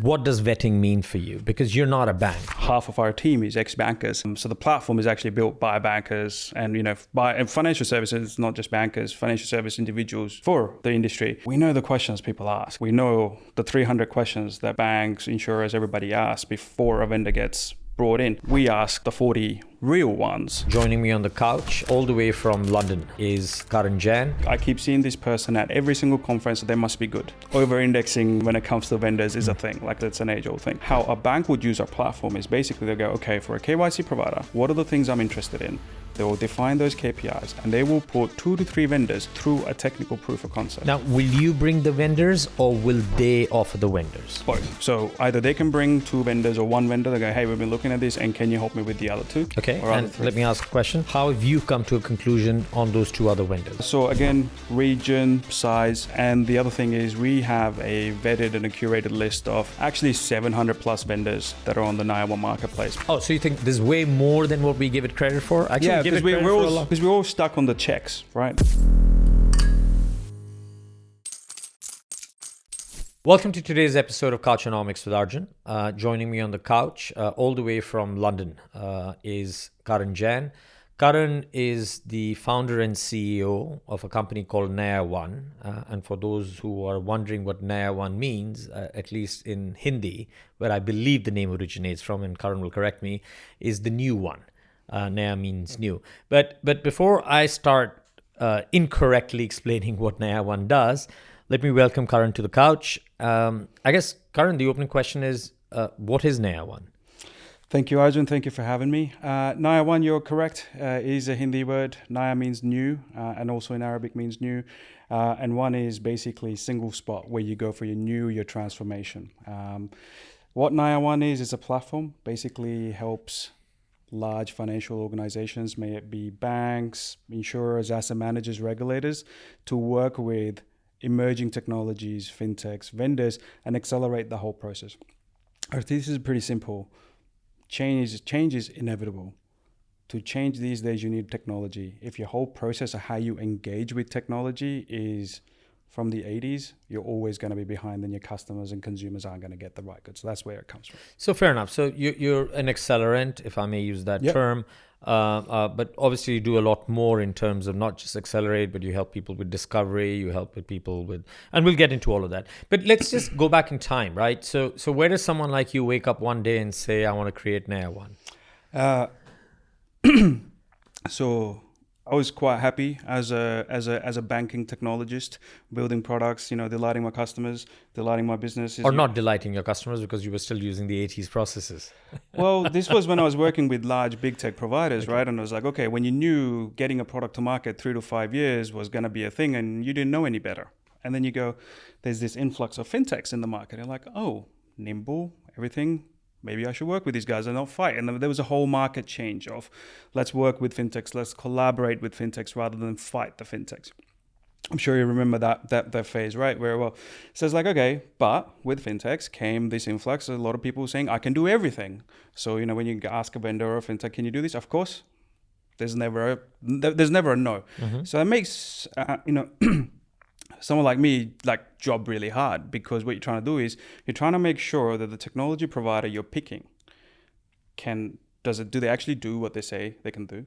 What does vetting mean for you? Because you're not a bank. Half of our team is ex-bankers. So the platform is actually built by bankers and, by financial services, not just bankers, financial service individuals for the industry. We know the questions people ask. We know the 300 questions that banks, insurers, everybody asks before a vendor gets brought in. We ask the 40 real ones. Joining me on the couch all the way from London is Karan Jain. I keep seeing this person at every single conference, so they must be good. Over-indexing when it comes to vendors is a thing, like that's an age-old thing. How a bank would use our platform is basically they go, okay, for a KYC provider, what are the things I'm interested in? They will define those KPIs and they will put 2 to 3 vendors through a technical proof of concept. Now, will you bring the vendors or will they offer the vendors? Both. So either they can bring 2 vendors or 1 vendor. They go, hey, we've been looking at this and can you help me with the other 2? Okay, and let me ask a question. How have you come to a conclusion on those 2 other vendors? So again, region, size, and the other thing is we have a vetted and a curated list of actually 700 plus vendors that are on the Naya One marketplace. Oh, so you think there's way more than what we give it credit for? Actually, yeah, because we're all stuck on the checks, right? Welcome to today's episode of Couchonomics with Arjun. Joining me on the couch all the way from London is Karan Jain. Karan is the founder and CEO of a company called Naya One. And for those who are wondering what Naya One means, at least in Hindi, where I believe the name originates from, and Karan will correct me, is the new one. Naya means new. But before I start incorrectly explaining what Naya One does, let me welcome Karan to the couch. I guess, Karan, the opening question is, what is Naya One? Thank you, Arjun. Thank you for having me. Naya One, you're correct, is a Hindi word. Naya means new, and also in Arabic means new. And one is basically single spot where you go for your transformation. What Naya One is a platform, basically helps large financial organizations, may it be banks, insurers, asset managers, regulators, to work with emerging technologies, fintechs, vendors, and accelerate the whole process. This is pretty simple. Change is inevitable. To change these days, you need technology. If your whole process of how you engage with technology is from the 80s, you're always going to be behind, and your customers and consumers aren't going to get the right goods. So that's where it comes from. So fair enough. So you're an accelerant, if I may use that term. But obviously you do a lot more in terms of not just accelerate, but you help people with discovery, you help with people with, and we'll get into all of that. But let's just go back in time, right? So where does someone like you wake up one day and say, I want to create Naya One? So I was quite happy as a banking technologist, building products, delighting my customers, delighting my business. Or not delighting your customers because you were still using the 80s processes. Well, this was when I was working with large big tech providers, right? And I was like, okay, when you knew getting a product to market 3 to 5 years was going to be a thing and you didn't know any better. And then you go, there's this influx of fintechs in the market. And you're like, oh, nimble, everything. Maybe I should work with these guys and not fight. And there was a whole market change of let's work with fintechs, let's collaborate with fintechs rather than fight the fintechs. I'm sure you remember that phase, right? Where, so it's like, okay, but with fintechs came this influx. A lot of people saying, I can do everything. So, when you ask a vendor or a fintech, can you do this? Of course, there's never a no. Mm-hmm. So that makes, someone like me, job really hard, because what you're trying to do is you're trying to make sure that the technology provider you're picking do they actually do what they say they can do?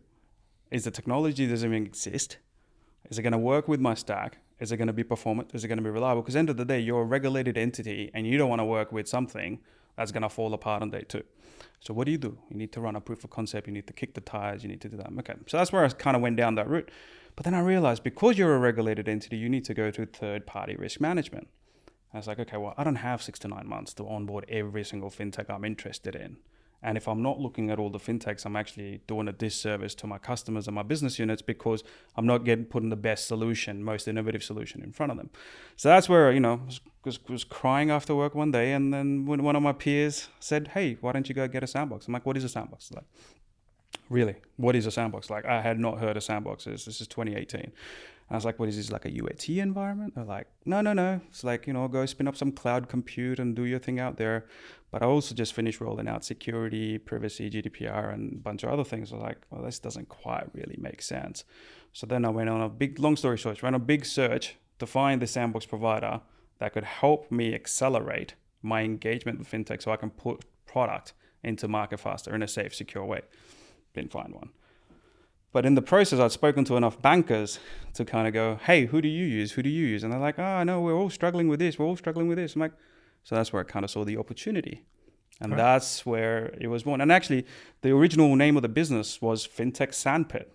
Is the technology doesn't even exist? Is it going to work with my stack? Is it going to be performant? Is it going to be reliable? Because at the end of the day, you're a regulated entity and you don't want to work with something that's going to fall apart on day 2. So what do? You need to run a proof of concept. You need to kick the tires. You need to do that. Okay. So that's where I kind of went down that route. But then I realized because you're a regulated entity, you need to go to third-party risk management. I was like, okay, well, I don't have 6 to 9 months to onboard every single fintech I'm interested in. And if I'm not looking at all the fintechs, I'm actually doing a disservice to my customers and my business units because I'm not putting the best solution, most innovative solution in front of them. So that's where, was crying after work one day. And then when one of my peers said, hey, why don't you go get a sandbox? I'm like, what is a sandbox? Like, really, what is a sandbox? Like, I had not heard of sandboxes. This is 2018. I was like, what is this, like a UAT environment? They're like, no. It's like, go spin up some cloud compute and do your thing out there. But I also just finished rolling out security, privacy, GDPR, and a bunch of other things. I was like, well, this doesn't quite really make sense. So then I went on a long story short, ran a big search to find the sandbox provider that could help me accelerate my engagement with fintech so I can put product into market faster in a safe, secure way. Didn't find one. But in the process, I'd spoken to enough bankers to kind of go, hey, who do you use? Who do you use? And they're like, oh, no, we're all struggling with this. We're all struggling with this. I'm like, so that's where I kind of saw the opportunity. And that's where it was born. And actually, the original name of the business was Fintech Sandpit.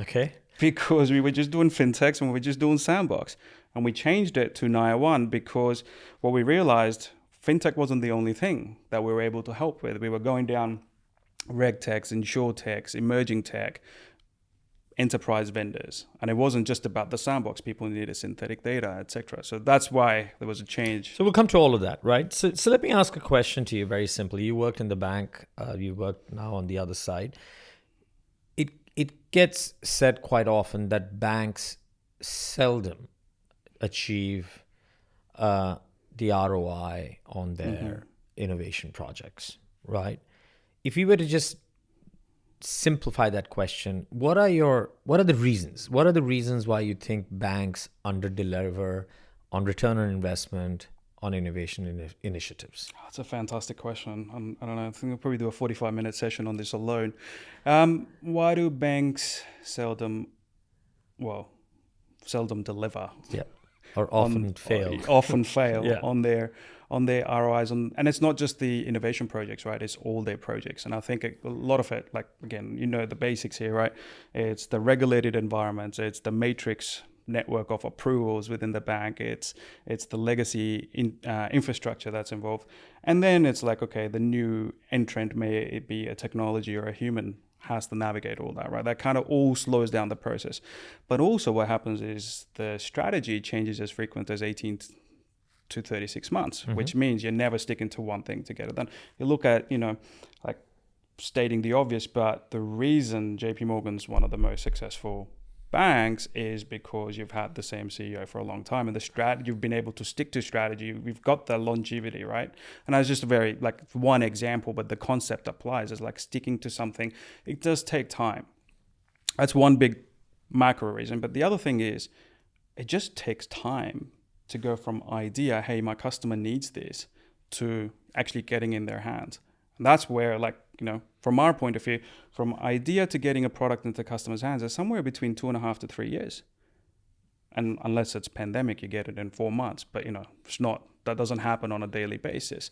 Okay. Because we were just doing fintechs and we were just doing sandbox. And we changed it to Naya One because what we realized, fintech wasn't the only thing that we were able to help with. We were going down reg techs, insure techs, emerging tech, enterprise vendors. And it wasn't just about the sandbox. People needed synthetic data, etc. So that's why there was a change. So we'll come to all of that, right? So let me ask a question to you very simply. You worked in the bank. You work now on the other side. It gets said quite often that banks seldom achieve the ROI on their innovation projects, right? If you were to just simplify that question, what are the reasons? What are the reasons why you think banks underdeliver on return on investment on innovation initiatives? That's a fantastic question. I don't know. I think we'll probably do a 45-minute session on this alone. Why do banks seldom deliver? Yeah, or often fail. Often fail Yeah. on their ROIs, and it's not just the innovation projects, right? It's all their projects, and I think a lot of it, like again, the basics here, right? It's the regulated environments, it's the matrix network of approvals within the bank, it's the legacy infrastructure that's involved, and then it's like, okay, the new entrant, may it be a technology or a human, has to navigate all that, right? That kind of all slows down the process. But also what happens is the strategy changes as frequent as 18 to 36 months, which means you're never sticking to one thing to get it done. You look at, like stating the obvious, but the reason JP Morgan's one of the most successful banks is because you've had the same CEO for a long time, and you've been able to stick to strategy. We've got the longevity, right? And that's just a very one example, but the concept applies as sticking to something. It does take time. That's one big macro reason. But the other thing is, it just takes time to go from idea, hey, my customer needs this, to actually getting in their hands. And that's where, from our point of view, from idea to getting a product into customers' hands is somewhere between 2.5 to 3 years. And unless it's pandemic, you get it in 4 months. But, it's not, that doesn't happen on a daily basis.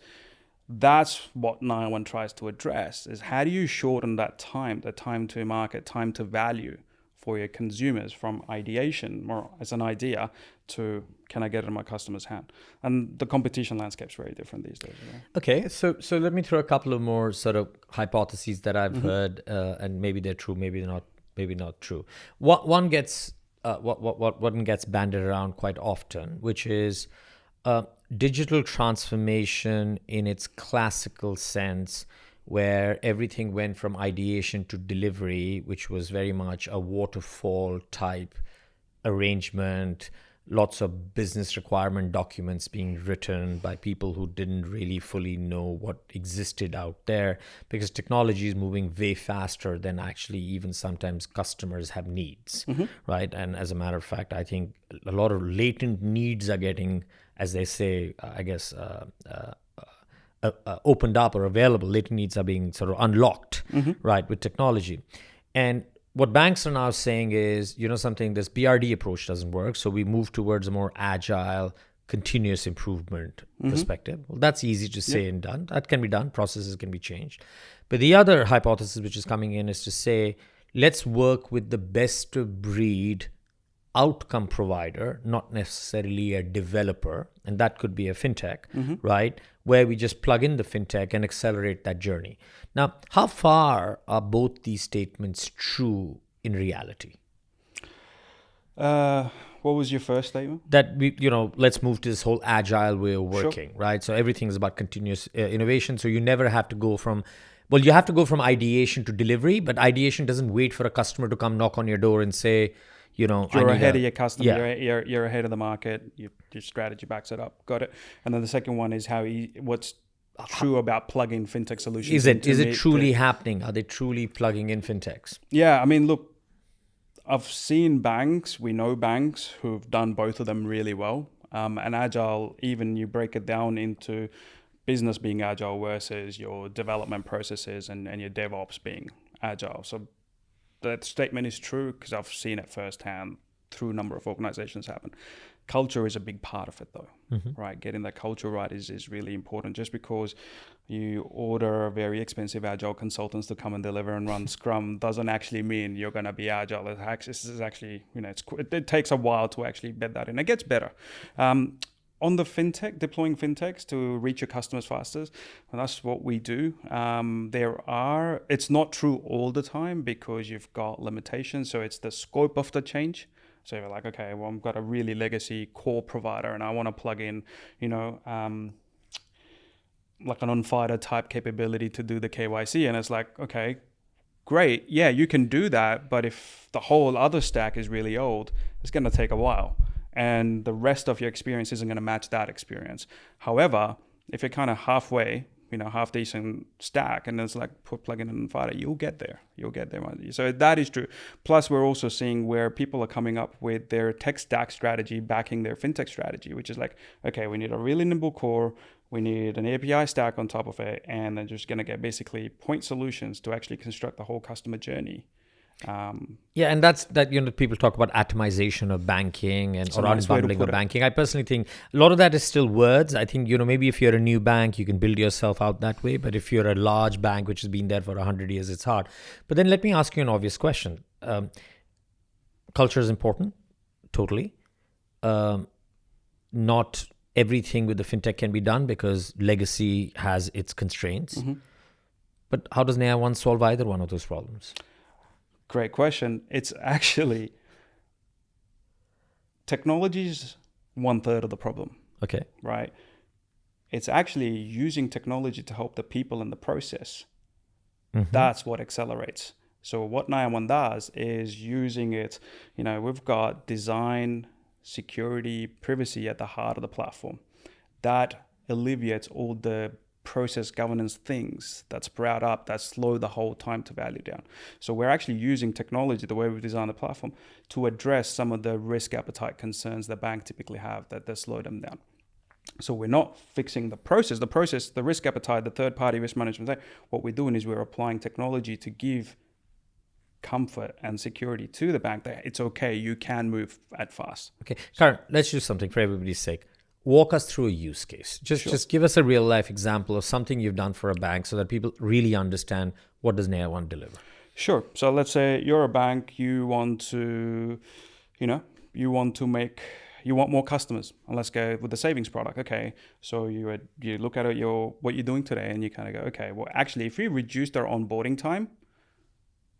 That's what Naya One tries to address, is how do you shorten that time, the time to market, time to value for your consumers, from ideation or as an idea to, can I get it in my customer's hand? And the competition landscape is very different these days. Right? Okay, so let me throw a couple of more sort of hypotheses that I've heard, and maybe they're true, maybe not true. One gets banded around quite often, which is digital transformation in its classical sense, where everything went from ideation to delivery, which was very much a waterfall type arrangement, lots of business requirement documents being written by people who didn't really fully know what existed out there, because technology is moving way faster than actually even sometimes customers have needs, right? And as a matter of fact, I think a lot of latent needs are getting, as they say, opened up or available. Latent needs are being sort of unlocked, right, with technology. And what banks are now saying is, something, this BRD approach doesn't work, so we move towards a more agile, continuous improvement perspective. Well, that's easy to say and done. That can be done. Processes can be changed. But the other hypothesis which is coming in is to say, let's work with the best of breed outcome provider, not necessarily a developer, and that could be a fintech, right? Where we just plug in the fintech and accelerate that journey. Now, how far are both these statements true in reality? What was your first statement? That we, let's move to this whole agile way of working, right? So everything is about continuous innovation. So you never have to go from, you have to go from ideation to delivery, but ideation doesn't wait for a customer to come knock on your door and say, you're ahead of your customer. Yeah. You're ahead of the market. Your strategy backs it up. Got it. And then the second one is what's true about plugging fintech solutions. Is it truly happening? Are they truly plugging in fintechs? Yeah, I mean, look, I've seen banks. We know banks who've done both of them really well. And agile, even you break it down into business being agile versus your development processes and your DevOps being agile. So that statement is true because I've seen it firsthand through a number of organizations happen. Culture is a big part of it though, right? Getting that culture right is really important. Just because you order very expensive agile consultants to come and deliver and run Scrum doesn't actually mean you're going to be agile. This is actually, it takes a while to actually bed that in. It gets better. On the fintech, deploying fintechs to reach your customers faster, and that's what we do. It's not true all the time because you've got limitations. So it's the scope of the change. So you're like, okay, well, I've got a really legacy core provider and I want to plug in, like an on-fighter type capability to do the KYC. And it's like, okay, great. Yeah, you can do that. But if the whole other stack is really old, it's going to take a while. And the rest of your experience isn't going to match that experience. However, if you're kind of halfway, half decent stack, and it's like plug in and fighter, you'll get there. So that is true. Plus, we're also seeing where people are coming up with their tech stack strategy backing their fintech strategy, which is like, okay, we need a really nimble core, we need an API stack on top of it, and they're just going to get basically point solutions to actually construct the whole customer journey. And that's that. People talk about atomization of banking or unbundling of banking. I personally think a lot of that is still words. I think maybe if you're a new bank, you can build yourself out that way. But if you're a large bank which has been there for 100 years, it's hard. But then let me ask you an obvious question. Culture is important, totally. Not everything with the fintech can be done because legacy has its constraints. But how does Naya One solve either one of those problems? Great question. It's actually technology's 1/3 of the problem. Okay. Right? It's actually using technology to help the people in the process. That's what accelerates. So what Naya One does is using it, we've got design, security, privacy at the heart of the platform. That alleviates all the process governance things that sprout up, that slow the whole time to value down. So we're actually using technology, the way we've designed the platform, to address some of the risk appetite concerns that banks typically have that slow them down. So we're not fixing the process, the risk appetite, the third-party risk management. What we're doing is we're applying technology to give comfort and security to the bank that it's okay, you can move at fast. Okay, Karan, let's do something for everybody's sake. Walk us through a use case. Just give us a real life example of something you've done for a bank so that people really understand what does Naya One deliver. Sure. So let's say you're a bank, you want to, you want more customers. And let's go with the savings product. Okay. So you look at what you're doing today and you kind of go, okay, well, actually, if we reduced our onboarding time,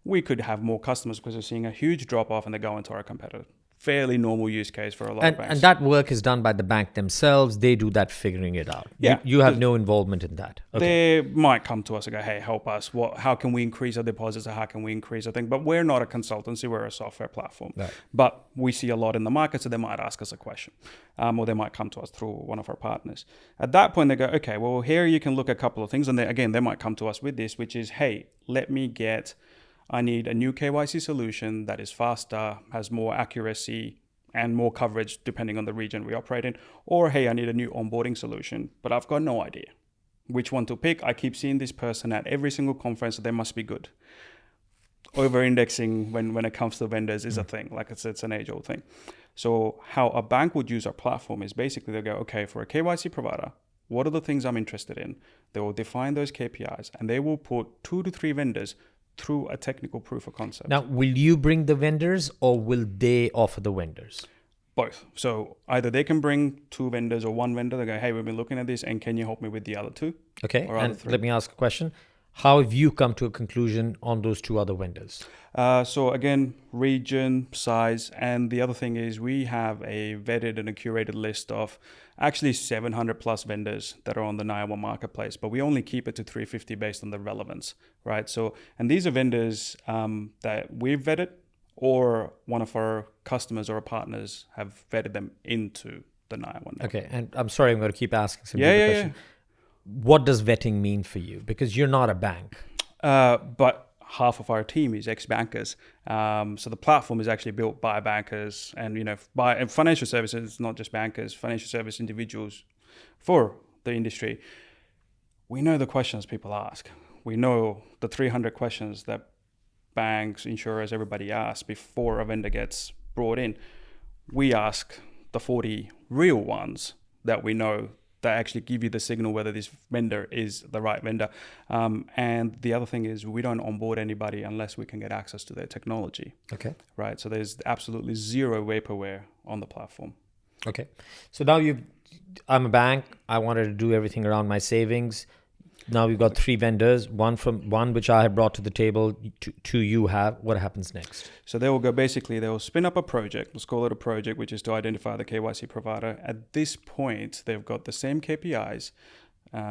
we could have more customers because we're seeing a huge drop off and they go into our competitor. Fairly normal use case for a lot of banks. And that work is done by the bank themselves. They do that figuring it out. Yeah. You have no involvement in that. Okay. They might come to us and go, hey, help us. How can we increase our deposits or how can we increase our thing? But we're not a consultancy. We're a software platform. Right. But we see a lot in the market, so they might ask us a question. Or they might come to us through one of our partners. At that point, they go, okay, well, here you can look at a couple of things. And they might come to us with this, which is, hey, I need a new KYC solution that is faster, has more accuracy and more coverage depending on the region we operate in. Or, hey, I need a new onboarding solution, but I've got no idea which one to pick. I keep seeing this person at every single conference, so they must be good. Over-indexing when it comes to vendors is a thing, like it's an age-old thing. So how a bank would use our platform is basically they'll go, okay, for a KYC provider, what are the things I'm interested in? They will define those KPIs and they will put 2 to 3 vendors through a technical proof of concept. Now, will you bring the vendors or will they offer the vendors? Both. So either they can bring 2 vendors or 1 vendor. They go, hey, we've been looking at this and can you help me with the other 2? Okay, or and 3? Let me ask a question. How have you come to a conclusion on those 2 other vendors? So again, region, size, and the other thing is we have a vetted and a curated list of actually 700 plus vendors that are on the Naya One marketplace, but we only keep it to 350 based on the relevance, right? So, and these are vendors that we've vetted or one of our customers or our partners have vetted them into the Naya One. Okay, and I'm sorry, I'm going to keep asking some questions. What does vetting mean for you? Because you're not a bank. But half of our team is ex-bankers. So the platform is actually built by bankers and, by financial services, not just bankers, financial service individuals for the industry. We know the questions people ask. We know the 300 questions that banks, insurers, everybody asks before a vendor gets brought in. We ask the 40 real ones that we know that actually give you the signal whether this vendor is the right vendor. And the other thing is we don't onboard anybody unless we can get access to their technology. Okay. Right. So there's absolutely zero vaporware on the platform. Okay. So now I'm a bank. I wanted to do everything around my savings. Now we've got 3 vendors, one which I have brought to the table, two you have. What happens next? So they will spin up a project. Let's call it a project, which is to identify the KYC provider. At this point, they've got the same KPIs,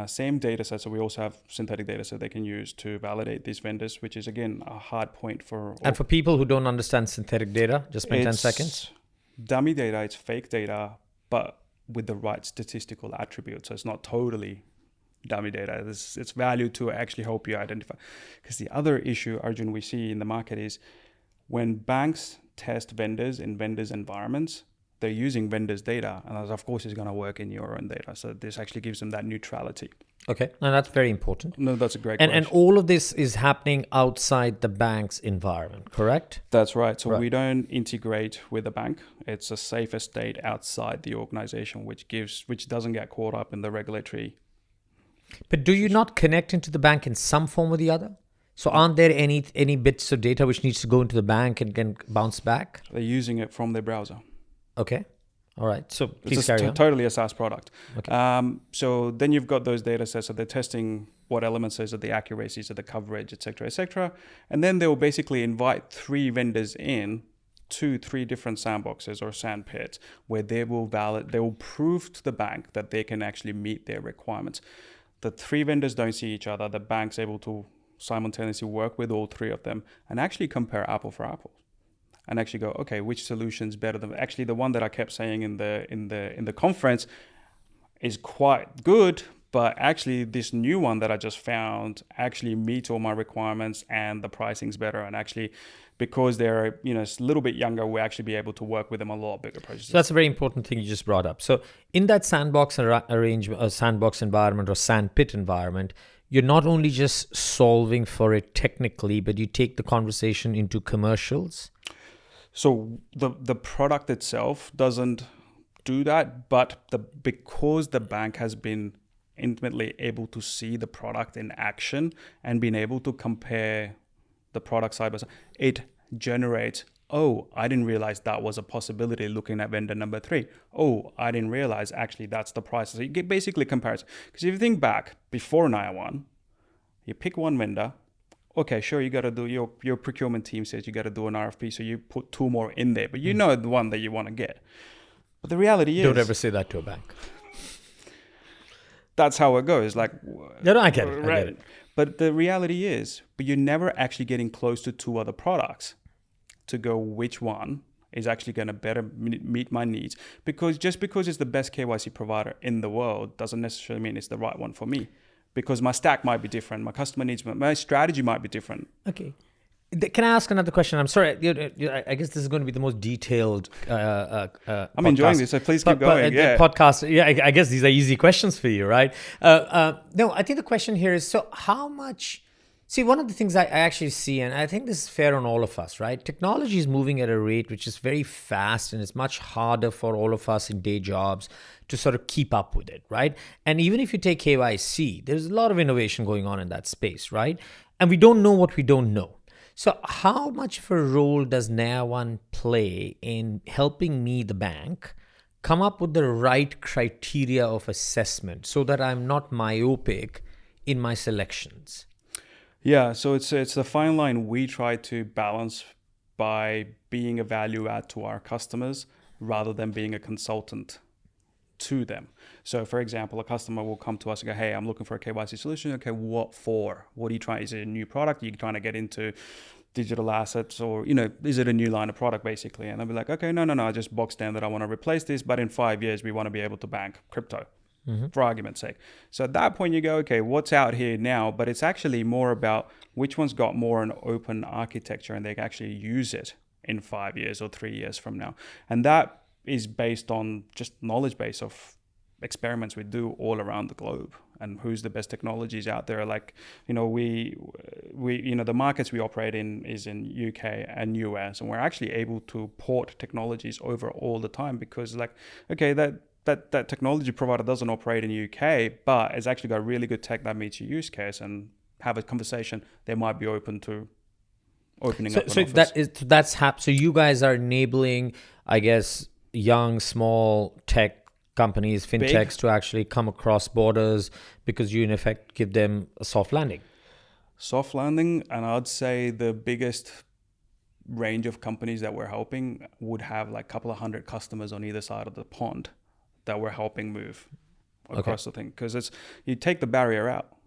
same data set. So we also have synthetic data set they can use to validate these vendors, which is, again, a hard point for... And for people who don't understand synthetic data, just spend 10 seconds. Dummy data, it's fake data, but with the right statistical attributes. So it's not totally dummy data. It's value to actually help you identify. Because the other issue, Arjun, we see in the market is when banks test vendors in vendors' environments, they're using vendors' data, and that, of course, is going to work in your own data. So this actually gives them that neutrality. Okay, and that's very important. No, that's a great question. And all of this is happening outside the bank's environment, correct? That's right. So we don't integrate with the bank. It's a safer state outside the organization, which doesn't get caught up in the regulatory. But do you not connect into the bank in some form or the other? So aren't there any bits of data which needs to go into the bank and can bounce back? They're using it from their browser. Okay. All right. So please it's carry on. Totally a SaaS product. Okay. So then you've got those data sets. So they're testing what elements is of the accuracies of the coverage, et cetera, et cetera. And then they will basically invite 3 vendors in to 3 different sandboxes or sandpits where they will prove to the bank that they can actually meet their requirements. The 3 vendors don't see each other. The bank's able to simultaneously work with all 3 of them and actually compare apple for apple and actually go, okay, which solution's better than actually the one that I kept saying in the conference is quite good, but actually this new one that I just found actually meets all my requirements and the pricing's better. And actually, because they're a little bit younger, we'll actually be able to work with them a lot bigger projects. So that's a very important thing you just brought up. So in that sandbox arrangement, a sandbox environment or sandpit environment, you're not only just solving for it technically, but you take the conversation into commercials. So the product itself doesn't do that, but because the bank has been intimately able to see the product in action and being able to compare the product side by side, it generates, oh, I didn't realize that was a possibility looking at vendor number 3. Oh, I didn't realize actually that's the price. So you get basically comparison. Because if you think back before Naya One, you pick one vendor. Okay, sure, you got to do your procurement team says you got to do an RFP, so you put 2 more in there, but you know the one that you want to get. But the reality is, don't ever say that to a bank. That's how it goes. Like, no, I get it. Right. I get it. But the reality is, but you're never actually getting close to 2 other products to go which one is actually going to better meet my needs. Because just because it's the best KYC provider in the world doesn't necessarily mean it's the right one for me. Because my stack might be different, my customer needs, my strategy might be different. Okay. Can I ask another question? I'm sorry. I guess this is going to be the most detailed I'm podcast. enjoying this, so please keep going. The podcast. Yeah, I guess these are easy questions for you, right? No, I think the question here is, so how much... See, one of the things I actually see, and I think this is fair on all of us, right? Technology is moving at a rate which is very fast, and it's much harder for all of us in day jobs to sort of keep up with it, right? And even if you take KYC, there's a lot of innovation going on in that space, right? And we don't know what we don't know. So how much of a role does Naya One play in helping me, the bank, come up with the right criteria of assessment so that I'm not myopic in my selections? Yeah, so it's the fine line we try to balance by being a value add to our customers rather than being a consultant to them. So for example, a customer will come to us and go, hey, I'm looking for a KYC solution. Okay, what for? What are you trying? Is it a new product? Are you trying to get into digital assets, or, is it a new line of product basically? And I'll be like, okay, no, I just box down that I want to replace this, but in 5 years, we want to be able to bank crypto. for argument's sake. So at that point you go, okay, what's out here now? But it's actually more about which one's got more an open architecture and they can actually use it in 5 years or 3 years from now. And that is based on just knowledge base of experiments we do all around the globe and who's the best technologies out there. Like, we the markets we operate in is in UK and US, and we're actually able to port technologies over all the time because, like, okay, that technology provider doesn't operate in UK, but it's actually got really good tech that meets your use case, and have a conversation. They might be open to opening up an office. So you guys are enabling, I guess, young, small tech companies, fintechs, to actually come across borders because you in effect give them a soft landing. Soft landing, and I'd say the biggest range of companies that we're helping would have like a couple of hundred customers on either side of the pond that we're helping move across the thing, because you take the barrier out,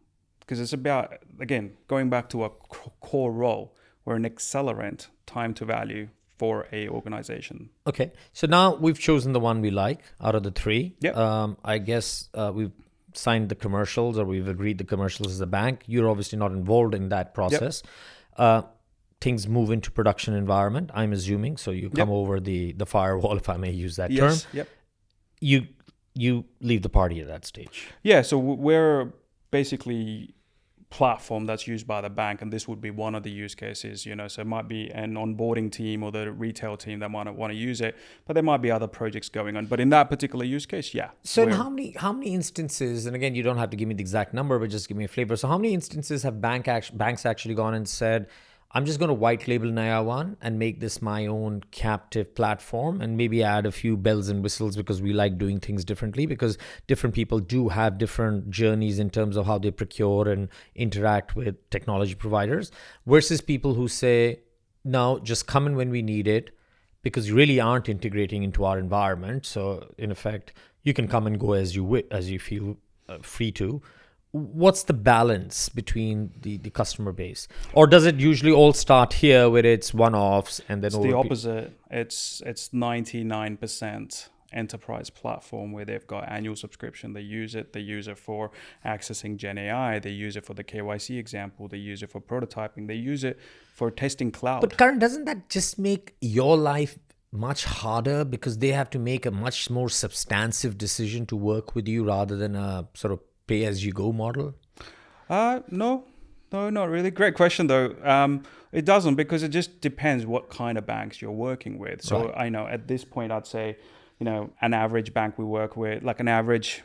because it's about, again, going back to our core role, we're an accelerant, time to value for a organization. Okay, so now we've chosen the one we like out of the three. Yep. I guess we've signed the commercials, or we've agreed the commercials as a bank. You're obviously not involved in that process. Yep. Things move into production environment, I'm assuming. So you come over the firewall, if I may use that term. Yep. You leave the party at that stage. Yeah, so we're basically platform that's used by the bank, and this would be one of the use cases, so it might be an onboarding team or the retail team that might want to use it, but there might be other projects going on, but in that particular use case, so in how many instances, and again, you don't have to give me the exact number, but just give me a flavor, so how many instances have banks actually gone and said, I'm just going to white label Naya One and make this my own captive platform, and maybe add a few bells and whistles because we like doing things differently, because different people do have different journeys in terms of how they procure and interact with technology providers, versus people who say, no, just come in when we need it, because you really aren't integrating into our environment. So in effect, you can come and go as you feel free to. What's the balance between the customer base, or does it usually all start here where it's one-offs and then it's the opposite? It's 99% enterprise platform where they've got annual subscription. They use it for accessing Gen AI, they use it for the KYC example, they use it for prototyping, they use it for testing cloud. But Karan, doesn't that just make your life much harder, because they have to make a much more substantive decision to work with you rather than a sort of pay-as-you-go model? No, not really. Great question, though. It doesn't, because it just depends what kind of banks you're working with. So right. I know at this point, I'd say, an average bank we work with, like an average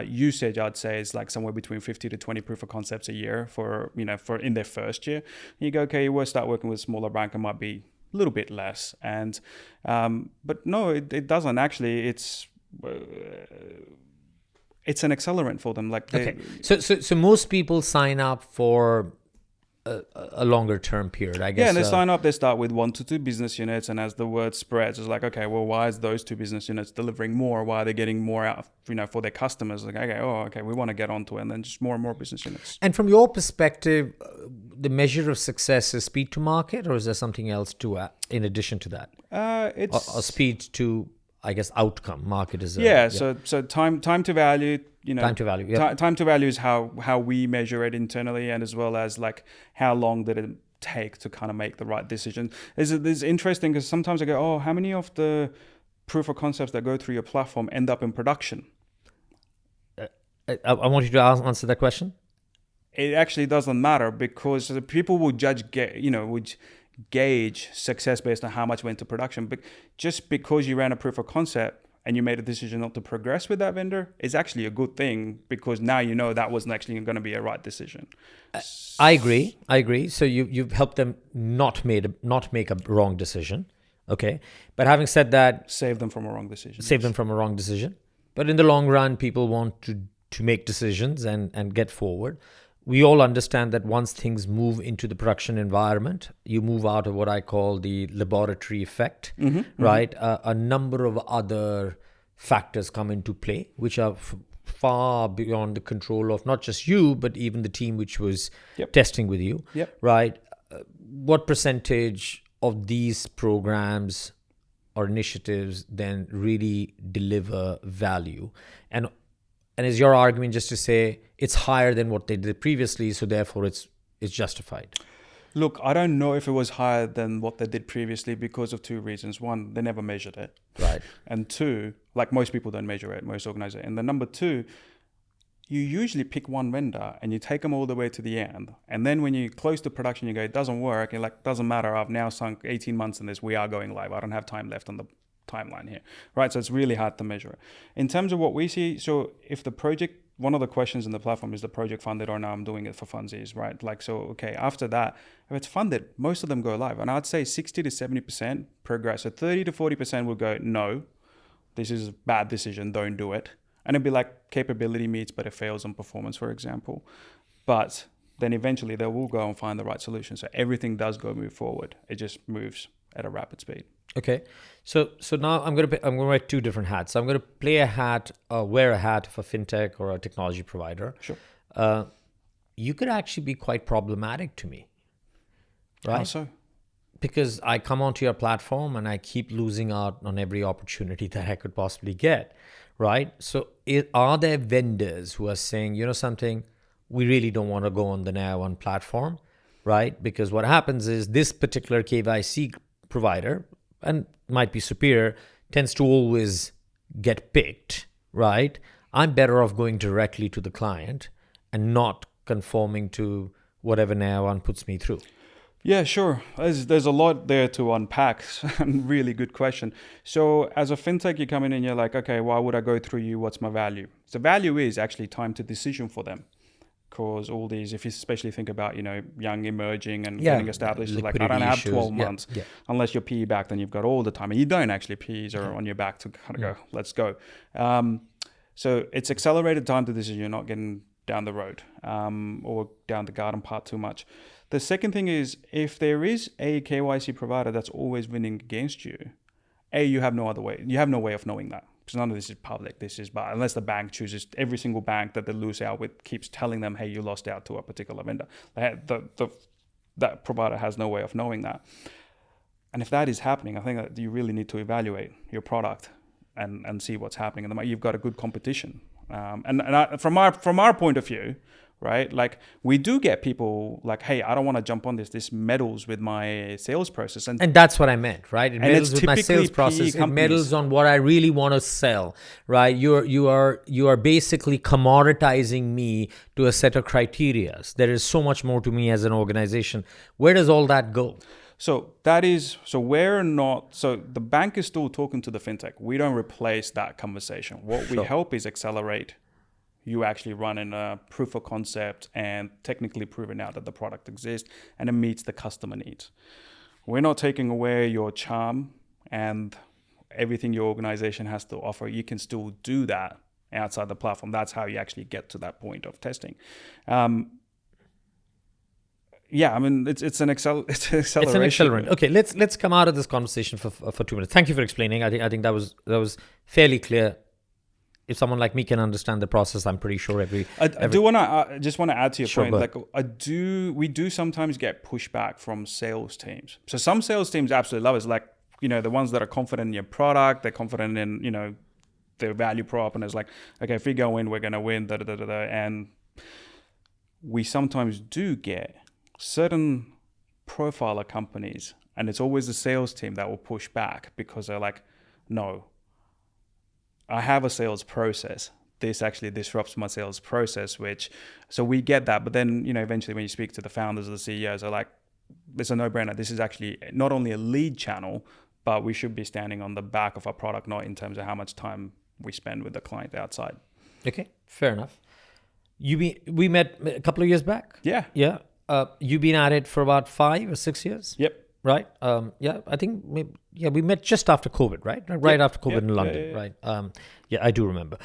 usage, I'd say, is like somewhere between 50 to 20 proof of concepts a year for in their first year. And you go, okay, we'll start working with a smaller bank, it might be a little bit less. And but no, it doesn't actually. It's an accelerant for them. So most people sign up for a longer term period, I guess. Yeah, and they sign up, they start with 1 to 2 business units, and as the word spreads, it's like, okay, well, why is those 2 business units delivering more? Why are they getting more out, for their customers? Like, okay, we want to get onto it, and then just more and more business units. And from your perspective, the measure of success is speed to market, or is there something else to in addition to that? It's or speed to, I guess, outcome. Market is so time to value. Time to value. Yep. Time to value is how we measure it internally, and as well as like how long did it take to kind of make the right decision. It's interesting because sometimes I go, how many of the proof of concepts that go through your platform end up in production? I want you to answer that question. It actually doesn't matter, because the people will gauge success based on how much went to production. But just because you ran a proof of concept and you made a decision not to progress with that vendor is actually a good thing, because now that wasn't actually going to be a right decision. I agree. So you've helped them not make a wrong decision. Okay. But having said that, save them from a wrong decision. But in the long run, people want to make decisions and get forward. We all understand that once things move into the production environment, you move out of what I call the laboratory effect, right? A number of other factors come into play, which are far beyond the control of not just you, but even the team which was testing with you, right? What percentage of these programs or initiatives then really deliver value? And And is your argument just to say it's higher than what they did previously, so therefore it's justified? Look, I don't know if it was higher than what they did previously because of two reasons. One, they never measured it. Right. And two, like most people don't measure it, most organizations. And the number two, you usually pick one vendor and you take them all the way to the end. And then when you close the production, you go, it doesn't work. You're like, doesn't matter. I've now sunk 18 months in this. We are going live. I don't have time left on the timeline here. Right. So it's really hard to measure it. In terms of what we see, so if the project, one of the questions in the platform is the project funded or now I'm doing it for funsies, right? Like, so, okay, after that, if it's funded, most of them go live. And I'd say 60 to 70% progress. So 30 to 40% will go, no, this is a bad decision, don't do it. And it'd be like capability meets, but it fails on performance, for example. But then eventually they will go and find the right solution. So everything does move forward. It just moves at a rapid speed. Okay, so now I'm going to wear two different hats. So I'm going to wear a hat of a fintech or a technology provider. Sure. You could actually be quite problematic to me, right? How so? Because I come onto your platform and I keep losing out on every opportunity that I could possibly get, right? So are there vendors who are saying, you know something, we really don't want to go on the Naya One platform, right? Because what happens is this particular KYC provider, and might be superior, tends to always get picked, right? I'm better off going directly to the client and not conforming to whatever Naya One puts me through. Yeah, sure. There's a lot there to unpack. Really good question. So as a fintech, you come in and you're like, okay, why would I go through you? What's my value? So value is actually time to decision for them. Because all these, if you especially think about, young emerging and getting established, it's like, I don't have 12 months. Yeah. Unless you're PE backed, then you've got all the time. And you don't actually, PEs are on your back to kind of go, let's go. So it's accelerated time to decision. You're not getting down the road or down the garden path too much. The second thing is, if there is a KYC provider that's always winning against you, you have no other way. You have no way of knowing that. Because none of this is public. Unless the bank chooses, every single bank that they lose out with keeps telling them, hey, you lost out to a particular vendor. That provider has no way of knowing that. And if that is happening, I think that you really need to evaluate your product and see what's happening. And you've got a good competition. From our point of view, right? Like, we do get people like, hey, I don't want to jump on this. This meddles with my sales process. And that's what I meant, right? It meddles with my sales PE process. companies. It meddles on what I really want to sell, right? You are basically commoditizing me to a set of criteria. There is so much more to me as an organization. Where does all that go? So the bank is still talking to the fintech. We don't replace that conversation. What we help is accelerate you actually running a proof of concept and technically proving out that the product exists and it meets the customer needs. We're not taking away your charm and everything your organization has to offer. You can still do that outside the platform. That's how you actually get to that point of testing. It's an acceleration. It's an accelerant. Okay, let's come out of this conversation for 2 minutes. Thank you for explaining. I think that was fairly clear. If someone like me can understand the process, I'm pretty sure I do want to just want to add to your point. But We do sometimes get pushback from sales teams. So some sales teams absolutely love it. It's like, the ones that are confident in your product, they're confident in, their value prop, and it's like, okay, if we go in, we're going to win, And we sometimes do get certain profiler companies, and it's always the sales team that will push back because they're like, no, I have a sales process. This actually disrupts my sales process, so we get that. But then, eventually when you speak to the founders or the CEOs, they're like, it's a no-brainer. This is actually not only a lead channel, but we should be standing on the back of our product, not in terms of how much time we spend with the client outside. Okay, fair enough. We met a couple of years back? Yeah. Yeah. You've been at it for about 5 or 6 years? Yep. Right. I think we met just after COVID, right? Right after COVID in London, right? I do remember.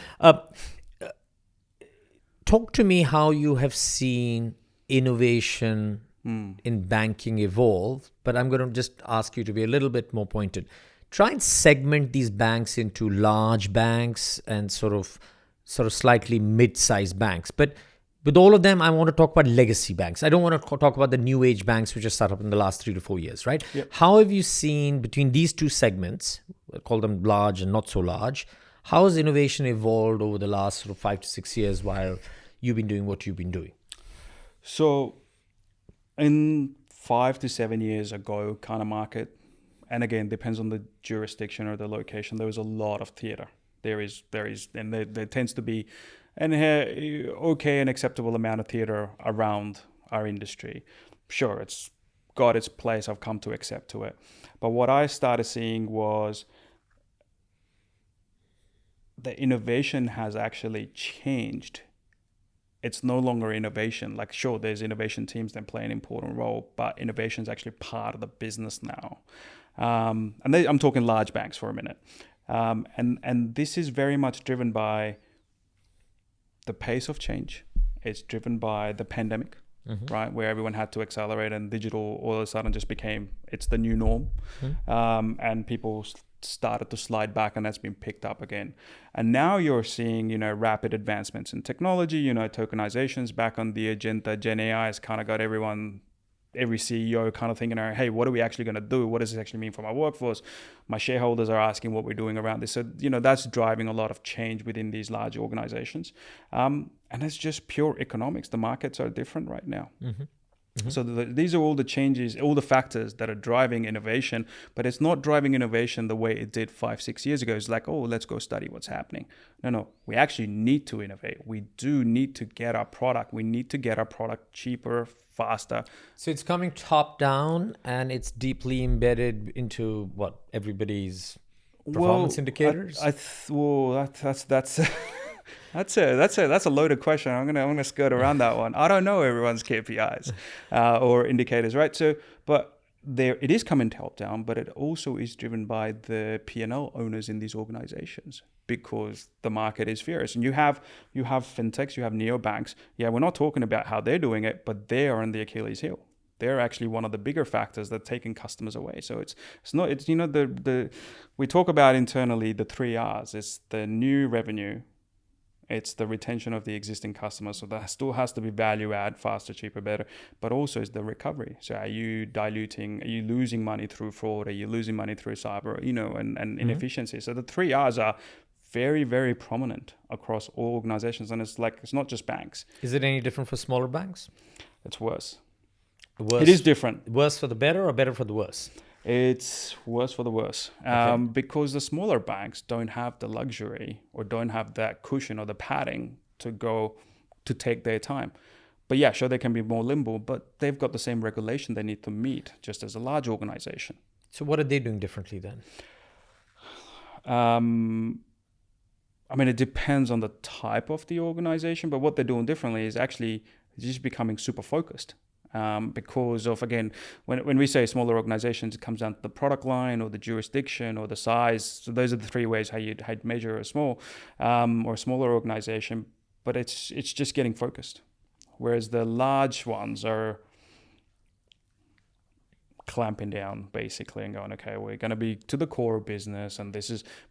Talk to me how you have seen innovation in banking evolve, but I'm going to just ask you to be a little bit more pointed. Try and segment these banks into large banks and sort of slightly mid-sized banks, but with all of them, I want to talk about legacy banks. I don't want to talk about the new age banks which are set up in the last 3 to 4 years, right? Yep. How have you seen between these two segments, call them large and not so large, How has innovation evolved over the last sort of 5 to 6 years while you've been doing what you've been doing? So in 5 to 7 years ago kind of market, and again, depends on the jurisdiction or the location, there was a lot of theater. There is, and there tends to be an okay and acceptable amount of theater around our industry. Sure, it's got its place. I've come to accept to it. But what I started seeing was the innovation has actually changed. It's no longer innovation. Like, sure, there's innovation teams that play an important role, but innovation is actually part of the business now. I'm talking large banks for a minute. And this is very much driven by the pace of change. It's driven by the pandemic, right? Where everyone had to accelerate, and digital all of a sudden just became, it's the new norm. And people started to slide back, and that's been picked up again. And now you're seeing, rapid advancements in technology, tokenization's back on the agenda. Gen AI has kind of got every CEO kind of thinking, hey, what are we actually going to do? What does this actually mean for my workforce? My shareholders are asking what we're doing around this. So, that's driving a lot of change within these large organizations. And it's just pure economics. The markets are different right now. So these are all the changes, all the factors that are driving innovation, but it's not driving innovation the way it did 5-6 years ago. It's like, oh, let's go study what's happening. No, we actually need to innovate. We do need to get our product. We need to get our product cheaper, faster. So it's coming top down, and it's deeply embedded into what everybody's performance indicators. That's a loaded question. I'm gonna skirt around that one. I don't know everyone's KPIs or indicators, right? So, but it is coming top down, but it also is driven by the P&L owners in these organizations, because the market is fierce. And you have fintechs, you have neobanks. Yeah, we're not talking about how they're doing it, but they are on the Achilles heel. They're actually one of the bigger factors that are taking customers away. So it's we talk about internally the 3 R's. It's the new revenue. It's the retention of the existing customers. So that still has to be value add, faster, cheaper, better. But also it's the recovery. So are you losing money through fraud? Are you losing money through cyber, and inefficiency? So the 3 R's are very, very prominent across all organizations. And it's not just banks. Is it any different for smaller banks? It's worse. Worse. It is different. Worse for the better or better for the worse? It's worse for the worse, because the smaller banks don't have the luxury or don't have that cushion or the padding to take their time. But yeah, sure, they can be more nimble, but they've got the same regulation they need to meet just as a large organization. So what are they doing differently then? It depends on the type of the organization, but what they're doing differently is actually just becoming super focused. Because of, again, when we say smaller organizations, it comes down to the product line or the jurisdiction or the size. So those are the 3 ways how you'd measure a small or a smaller organization. But it's just getting focused. Whereas the large ones are clamping down basically and going, okay, we're going to be to the core of business, and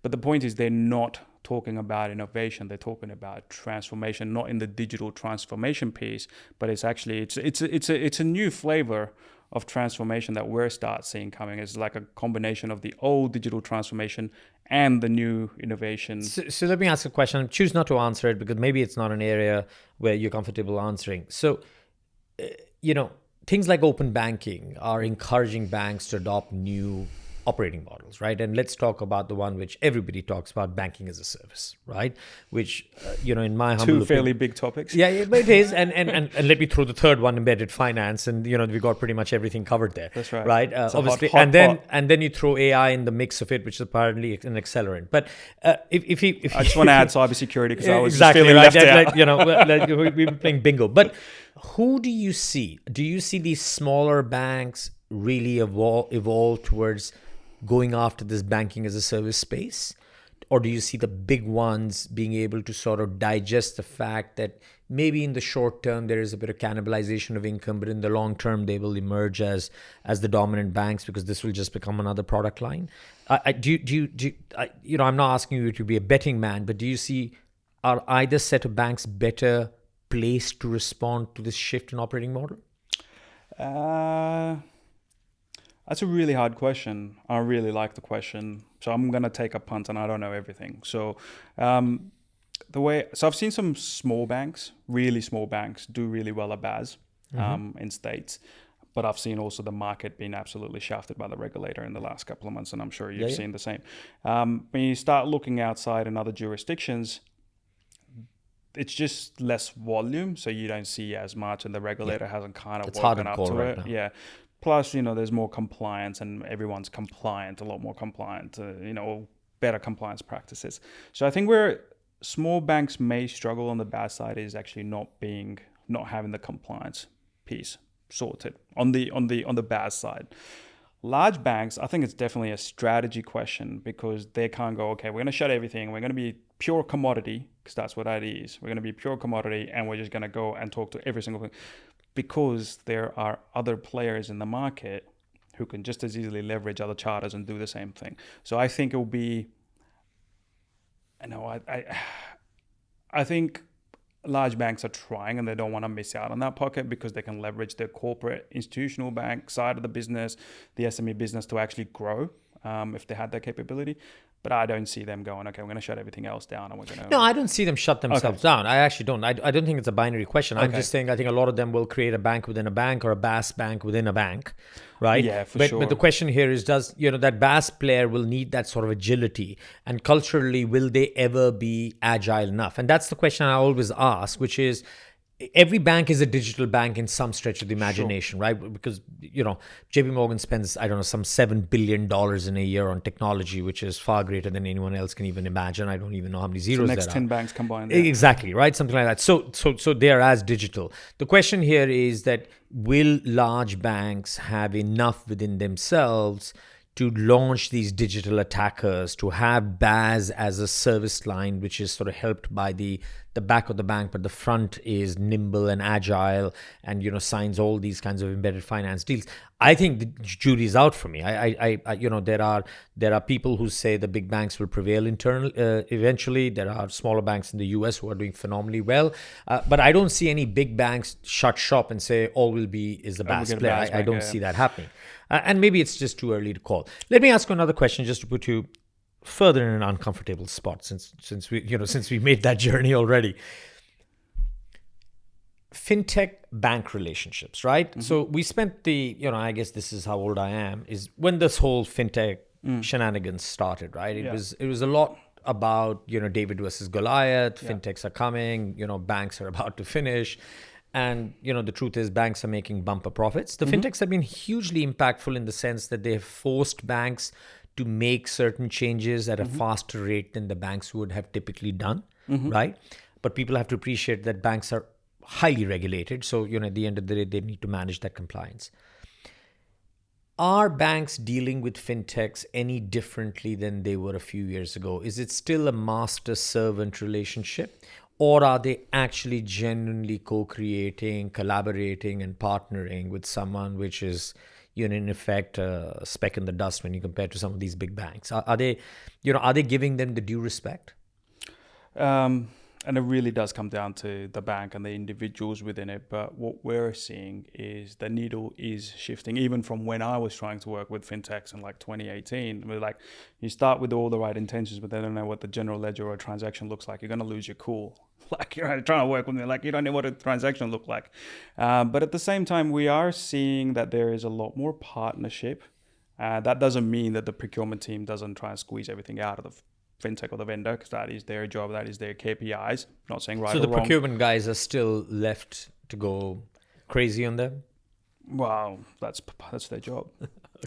but the point is they're not talking about innovation, they're talking about transformation, not in the digital transformation piece, but it's actually it's a new flavor of transformation that we're start seeing coming. It's like a combination of the old digital transformation and the new innovation. So let me ask a question. Choose not to answer it because maybe it's not an area where you're comfortable answering. So things like open banking are encouraging banks to adopt new operating models, right? And let's talk about the one which everybody talks about, banking as a service, right? Which, in my humble opinion, 2 fairly big topics. Yeah, it is. And let me throw the third one, embedded finance. And, we got pretty much everything covered there. That's right. Right? Obviously. Hot and then you throw AI in the mix of it, which is apparently an accelerant. But if I just want to add cybersecurity because I was exactly, just feeling left out. We've been playing bingo. But who do you see? Do you see these smaller banks really evolve towards going after this banking as a service space? Or do you see the big ones being able to sort of digest the fact that maybe in the short term there is a bit of cannibalization of income, but in the long term they will emerge as the dominant banks because this will just become another product line? I'm not asking you to be a betting man, but do you see, are either set of banks better placed to respond to this shift in operating model? That's a really hard question. I really like the question So I'm going to take a punt, and I don't know everything. So I've seen some small banks, really small banks, do really well at BaaS in States. But I've seen also the market being absolutely shafted by the regulator in the last couple of months, and I'm sure you've seen the same. When you start looking outside in other jurisdictions, it's just less volume, so you don't see as much, and the regulator hasn't kind of woken up to it. Yeah. Plus, there's more compliance, and everyone's compliant, a lot more compliant, better compliance practices. So I think where small banks may struggle on the BaaS side is actually not having the compliance piece sorted on the BaaS side. Large banks, I think it's definitely a strategy question, because they can't go, okay, we're going to shut everything. We're going to be pure commodity, because that's what that is. We're going to be pure commodity, and we're just going to go and talk to every single thing, because there are other players in the market who can just as easily leverage other charters and do the same thing. So I think it will be, I think large banks are trying, and they don't want to miss out on that pocket, because they can leverage their corporate institutional bank side of the business, the SME business, to actually grow if they had that capability. But I don't see them going, okay, we're going to shut everything else down, and we're going to... No, I don't see them shut themselves down. I actually don't. I don't think it's a binary question. I'm just saying I think a lot of them will create a bank within a bank, or a BaaS bank within a bank, right? Yeah, for sure. But the question here is, does, that BaaS player will need that sort of agility, and culturally, will they ever be agile enough? And that's the question I always ask, which is, every bank is a digital bank in some stretch of the imagination, right? Because, JP Morgan spends, I don't know, some $7 billion in a year on technology, which is far greater than anyone else can even imagine. I don't even know how many zeros there are. The next 10 banks combined. Exactly, right? Something like that. So they are as digital. The question here is that, will large banks have enough within themselves to launch these digital attackers, to have BaaS as a service line, which is sort of helped by the back of the bank, but the front is nimble and agile, and signs all these kinds of embedded finance deals? I think the jury's out for me. There are people who say the big banks will prevail eventually. There are smaller banks in the US who are doing phenomenally well, but I don't see any big banks shut shop and say all will be is the BaaS player. I don't see that happening. And maybe it's just too early to call. Let me ask you another question, just to put you further in an uncomfortable spot, since we made that journey already. Fintech bank relationships, right? Mm-hmm. So we spent I guess this is how old I am, is when this whole fintech shenanigans started, right? It was a lot about, David versus Goliath. Fintechs are coming, banks are about to finish. And, the truth is, banks are making bumper profits. The fintechs have been hugely impactful in the sense that they have forced banks to make certain changes at a faster rate than the banks would have typically done, right? But people have to appreciate that banks are highly regulated. So, at the end of the day, they need to manage that compliance. Are banks dealing with fintechs any differently than they were a few years ago? Is it still a master-servant relationship? Or are they actually genuinely co-creating, collaborating, and partnering with someone which is, in effect, a speck in the dust when you compare to some of these big banks? Are they giving them the due respect? And it really does come down to the bank and the individuals within it. But what we're seeing is the needle is shifting. Even from when I was trying to work with fintechs in 2018, we're like, you start with all the right intentions, but they don't know what the general ledger or a transaction looks like. You're going to lose your cool. You're trying to work with me, you don't know what a transaction look like. But at the same time, we are seeing that there is a lot more partnership. That doesn't mean that the procurement team doesn't try and squeeze everything out of the fintech or the vendor, because that is their job, that is their KPIs. Not saying right or wrong. So the procurement guys are still left to go crazy on them? Well, that's their job.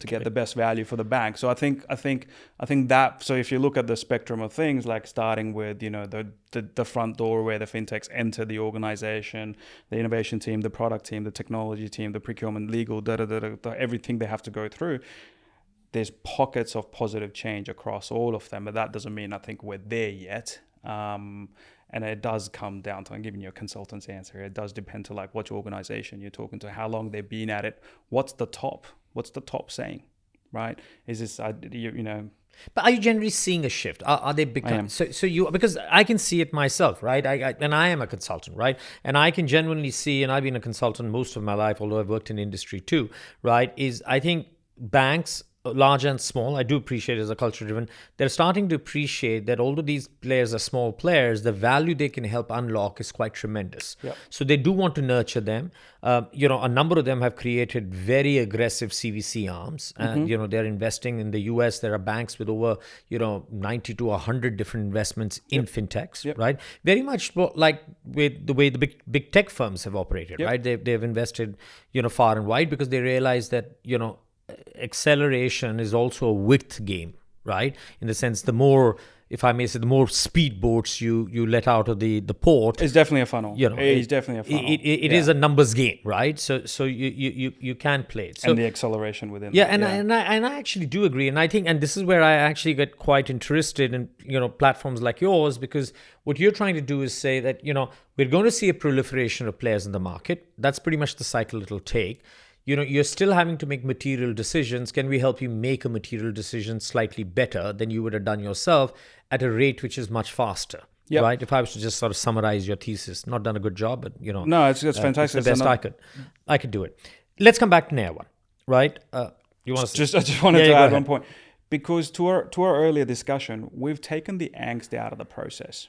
To get the best value for the bank. So I think that, so if you look at the spectrum of things, like starting with, the front door where the fintechs enter the organization, the innovation team, the product team, the technology team, the procurement, legal, everything they have to go through, there's pockets of positive change across all of them, but that doesn't mean I think we're there yet. And it does come down to, I'm giving you a consultant's answer, it does depend to which organization you're talking to, how long they've been at it, what's the top saying, right? Is this, But are you generally seeing a shift? Are they becoming, because I can see it myself, right? And I am a consultant, right? And I can genuinely see, and I've been a consultant most of my life, although I've worked in industry too, right? I think banks large and small, I do appreciate as a culture driven, they're starting to appreciate that although these players are small players, the value they can help unlock is quite tremendous. Yep. So they do want to nurture them. A number of them have created very aggressive CVC arms. They're investing in the US. There are banks with over, 90 to 100 different investments in fintechs, right? Very much like with the way the big tech firms have operated, right? They've invested, far and wide because they realize that, acceleration is also a width game, right? In the sense, the more, if I may say, the more speedboats you let out of the port, it's definitely a funnel. It's definitely a funnel. It is a numbers game, right? So you can play it. So, and the acceleration within. Yeah, and I actually do agree, and I think, and this is where I actually get quite interested in platforms like yours, because what you're trying to do is say that we're going to see a proliferation of players in the market. That's pretty much the cycle it'll take. You're still having to make material decisions. Can we help you make a material decision slightly better than you would have done yourself at a rate which is much faster? Yep. Right? If I was to just sort of summarize your thesis, not done a good job, but no, it's fantastic. It's the best I could do it. Let's come back to Naya One, right? You want to I just wanted to add one point, because to our earlier discussion, we've taken the angst out of the process.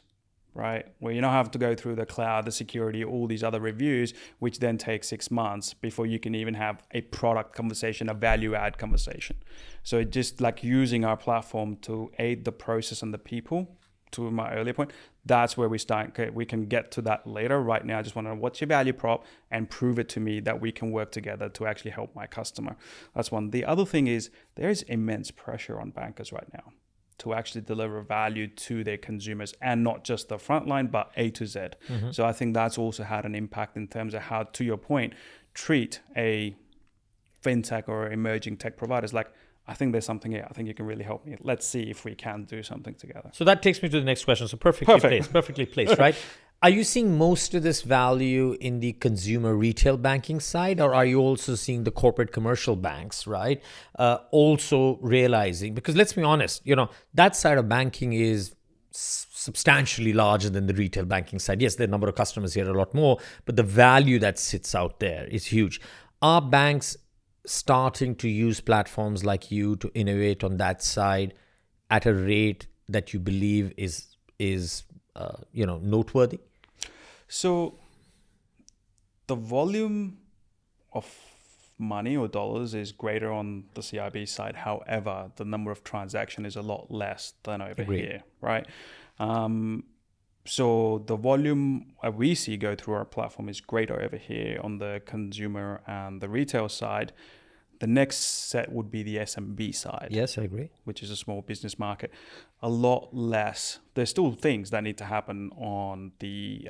Right? Where you don't have to go through the cloud, the security, all these other reviews, which then take 6 months before you can even have a product conversation, a value add conversation. So it just like using our platform to aid the process and the people, to my earlier point, that's where we start. Okay, we can get to that later. Right now, I just want to know what's your value prop and prove it to me that we can work together to actually help my customer. That's one. The other thing is there is immense pressure on bankers right now to actually deliver value to their consumers, and not just the front line, but A to Z. Mm-hmm. So I think that's also had an impact in terms of how, to your point, treat a fintech or emerging tech providers like, I think there's something here. I think you can really help me. Let's see if we can do something together. So that takes me to the next question. So perfectly placed, right? Are you seeing most of this value in the consumer retail banking side, or are you also seeing the corporate commercial banks, right? Also realizing, because let's be honest, that side of banking is substantially larger than the retail banking side. Yes, the number of customers here are a lot more, but the value that sits out there is huge. Are banks starting to use platforms like you to innovate on that side at a rate that you believe is noteworthy? So the volume of money or dollars is greater on the CIB side. However, the number of transactions is a lot less than over here, right? So the volume we see go through our platform is greater over here on the consumer and the retail side. The next set would be the SMB side. Yes, I agree. Which is a small business market. A lot less. There's still things that need to happen on the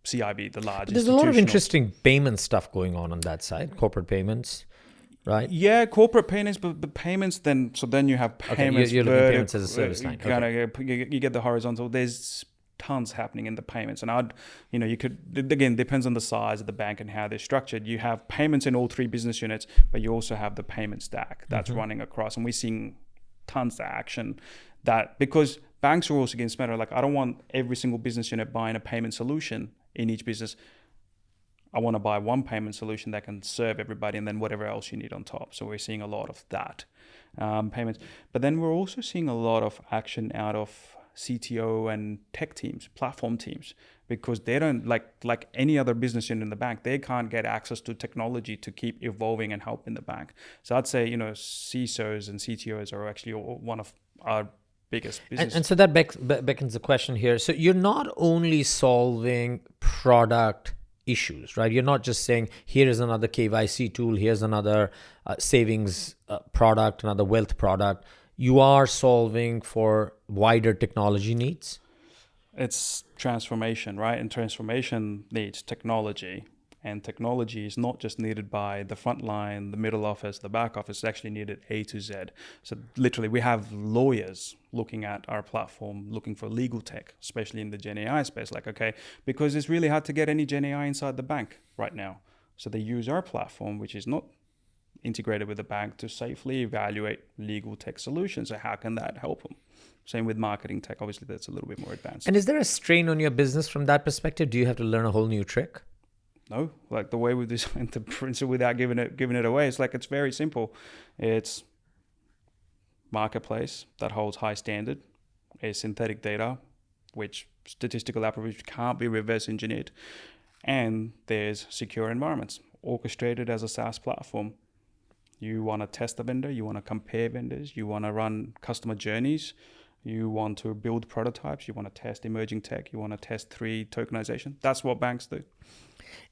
CIB, the large. But there's a lot of interesting payment stuff going on that side, corporate payments, right? Yeah, corporate payments, but the payments then you have payments. Okay, you're looking at payments as a service line. You get the horizontal. There's tons happening in the payments, and you could, again, depends on the size of the bank and how they're structured. You have payments in all three business units, but you also have the payment stack that's running across, and we're seeing tons of action that, because banks are also getting smarter. Like, I don't want every single business unit buying a payment solution in each business. I want to buy one payment solution that can serve everybody, and then whatever else you need on top. So we're seeing a lot of that payments, but then we're also seeing a lot of action out of CTO and tech teams, platform teams, because they don't, like any other business unit in the bank, they can't get access to technology to keep evolving and helping the bank. So I'd say, CISOs and CTOs are actually one of our biggest business. And so that beckons the question here. So you're not only solving product issues, right? You're not just saying, here is another KYC tool, here's another savings product, another wealth product. You are solving for wider technology needs? It's transformation, right? And transformation needs technology. And technology is not just needed by the front line, the middle office, the back office. It's actually needed A to Z. So literally, we have lawyers looking at our platform, looking for legal tech, especially in the Gen AI space. Like, okay, because it's really hard to get any Gen AI inside the bank right now. So they use our platform, which is not integrated with the bank, to safely evaluate legal tech solutions. So how can that help them? Same with marketing tech. Obviously, that's a little bit more advanced. And is there a strain on your business from that perspective? Do you have to learn a whole new trick? No, like the way we designed the principle without giving it away, it's like, it's very simple. It's marketplace that holds high standard, a synthetic data, which statistical approach can't be reverse engineered, and there's secure environments orchestrated as a SaaS platform. You want to test a vendor, you want to compare vendors, you want to run customer journeys, you want to build prototypes, you want to test emerging tech, you want to test 3 tokenization. That's what banks do.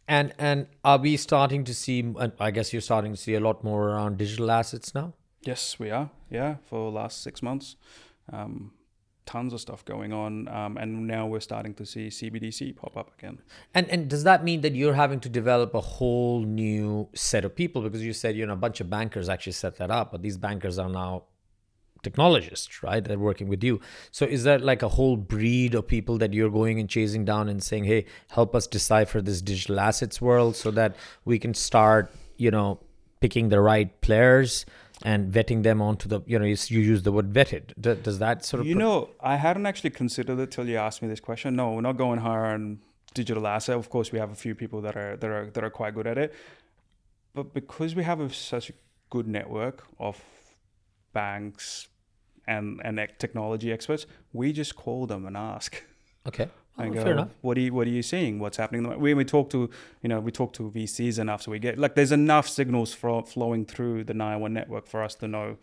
And are we starting to see, I guess you're starting to see a lot more around digital assets now? Yes, we are. Yeah, for the last 6 months. Tons of stuff going on. And now we're starting to see CBDC pop up again. And does that mean that you're having to develop a whole new set of people? Because you said, a bunch of bankers actually set that up, but these bankers are now technologists, right? They're working with you. So is that like a whole breed of people that you're going and chasing down and saying, hey, help us decipher this digital assets world so that we can start, picking the right players and vetting them onto the, you use the word vetted. Does that sort of... I hadn't actually considered it till you asked me this question. No, we're not going higher on digital asset. Of course, we have a few people that are quite good at it. But because we have such a good network of banks and technology experts, we just call them and ask. Okay. And go, fair enough. What are you seeing? What's happening? We talk to VCs enough, so we get there's enough signals flowing through the Naya One network for us to know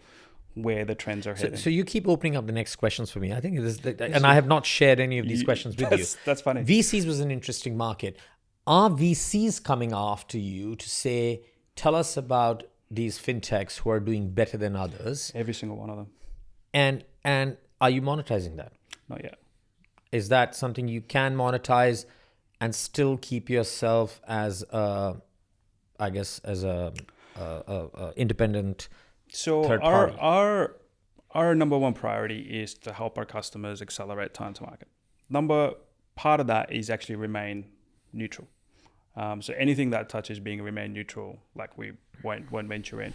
where the trends are heading. So you keep opening up the next questions for me. I think it is, and I have not shared any of these questions with you. That's funny. VCs was an interesting market. Are VCs coming after you to say, tell us about these fintechs who are doing better than others? Every single one of them. And are you monetizing that? Not yet. Is that something you can monetize and still keep yourself as independent third party? Our number one priority is to help our customers accelerate time to market. Part of that is actually remain neutral. So anything that touches remain neutral, like we won't venture in.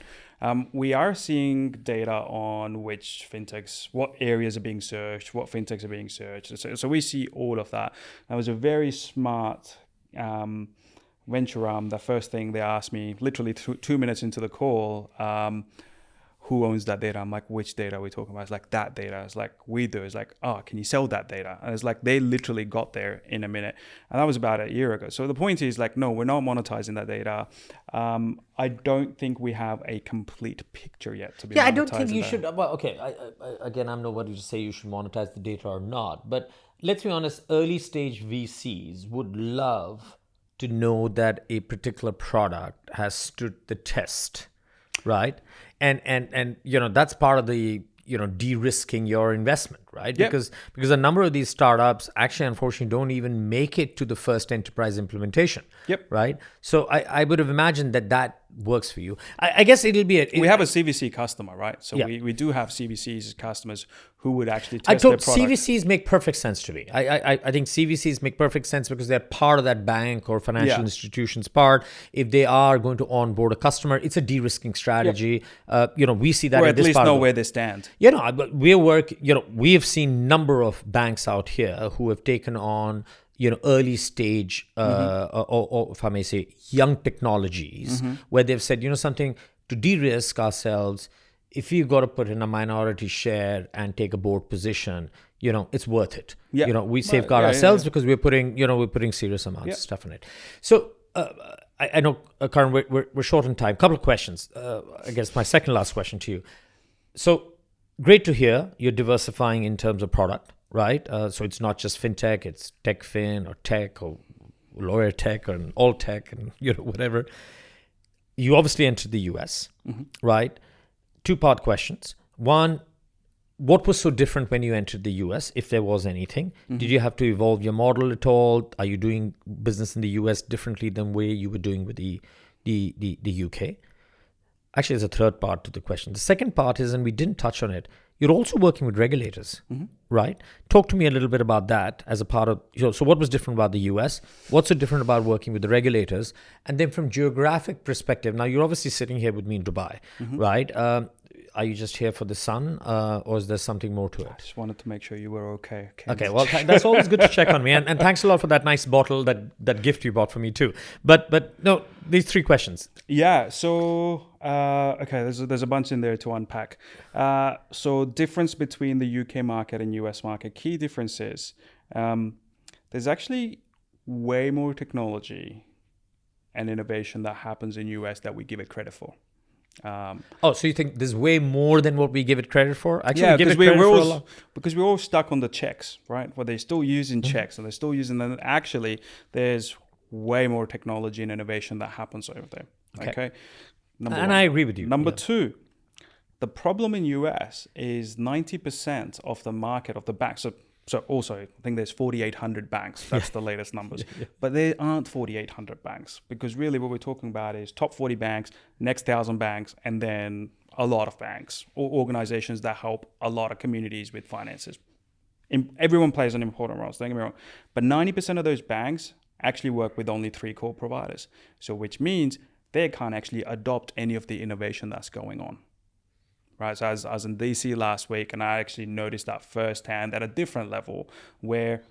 We are seeing data on what areas are being searched, what fintechs are being searched. So we see all of that. That was a very smart venture arm. The first thing they asked me, literally 2 minutes into the call, who owns that data? I'm like, which data are we talking about? It's like, that data. It's like, we do. It's like, oh, can you sell that data? And it's like, they literally got there in a minute. And that was about a year ago. So the point is no, we're not monetizing that data. I don't think we have a complete picture yet to be monetizing. I don't think you should. Well, okay. Again, I'm nobody to say you should monetize the data or not. But let's be honest, early stage VCs would love to know that a particular product has stood the test. Right. And that's part of the, de-risking your investment, right? Yep. Because a number of these startups actually, unfortunately, don't even make it to the first enterprise implementation. Yep. Right. So I would have imagined that works for you. I guess it'll be we have a CVC customer, right? So we do have CVCs as customers who would actually test their product. CVCs make perfect sense to me. I think CVCs make perfect sense because they're part of that bank or financial institution's part. If they are going to onboard a customer, it's a de-risking strategy. Yep. We see that or in at this least part know where they stand. But we have seen number of banks out here who have taken on early stage, or if I may say, young technologies, where they've said, something to de-risk ourselves. If you've got to put in a minority share and take a board position, it's worth it. Yeah. We safeguard ourselves because we're putting serious amounts of stuff in it. So I know, Karan, we're short on time. Couple of questions. I guess my second last question to you. So great to hear you're diversifying in terms of product. Right. So it's not just fintech, it's tech fin or tech or lawyer tech or all tech and whatever. You obviously entered the US, right? 2-part questions. One, what was so different when you entered the US, if there was anything? Did you have to evolve your model at all? Are you doing business in the US differently than way you were doing with the UK? Actually, there's a third part to the question. The second part is, and we didn't touch on it, you're also working with regulators, right? Talk to me a little bit about that as a part of, so what was different about the US? What's so different about working with the regulators? And then from geographic perspective, now you're obviously sitting here with me in Dubai, right? are you just here for the sun, or is there something more to I it? just wanted to make sure you were okay. Okay, well, that's always good to check on me, and thanks a lot for that nice bottle, that gift you bought for me too. But no, these 3 questions. Yeah. So okay, there's a bunch in there to unpack. So difference between the UK market and US market. Key difference is there's actually way more technology and innovation that happens in US that we give it credit for. So you think there's way more than what we give it credit for? Actually, Yeah, give it because credit for a lot. because we're all stuck on the checks, right? Where they're still using checks and they're still using them. Actually, there's way more technology and innovation that happens over there. Okay. Number And one. I agree with you. Number Yeah. 2, the problem in US is 90% of the market of the banks. So also, I think there's 4,800 banks. That's the latest numbers. But there aren't 4,800 banks, because really what we're talking about is top 40 banks, next 1,000 banks, and then a lot of banks or organizations that help a lot of communities with finances. Everyone plays an important role, so don't get me wrong. But 90% of those banks actually work with only 3 core providers. So which means they can't actually adopt any of the innovation that's going on. Right, so I was in DC last week, and I actually noticed that firsthand at a different level, where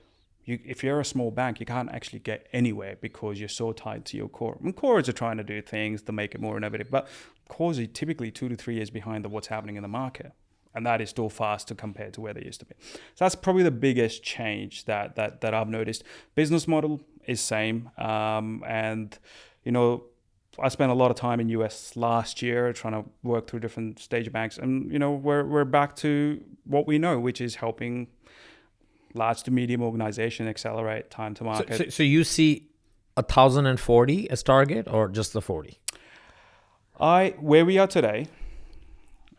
if you're a small bank, you can't actually get anywhere because you're so tied to your core. And cores are trying to do things to make it more innovative, but cores are typically 2 to 3 years behind of what's happening in the market, and that is still fast to compare to where they used to be. So that's probably the biggest change that I've noticed. Business model is same, and I spent a lot of time in US last year trying to work through different stage banks, and we're back to what we know, which is helping large to medium organization accelerate time to market. So you see 1,040 as target, or just the 40? Where we are today,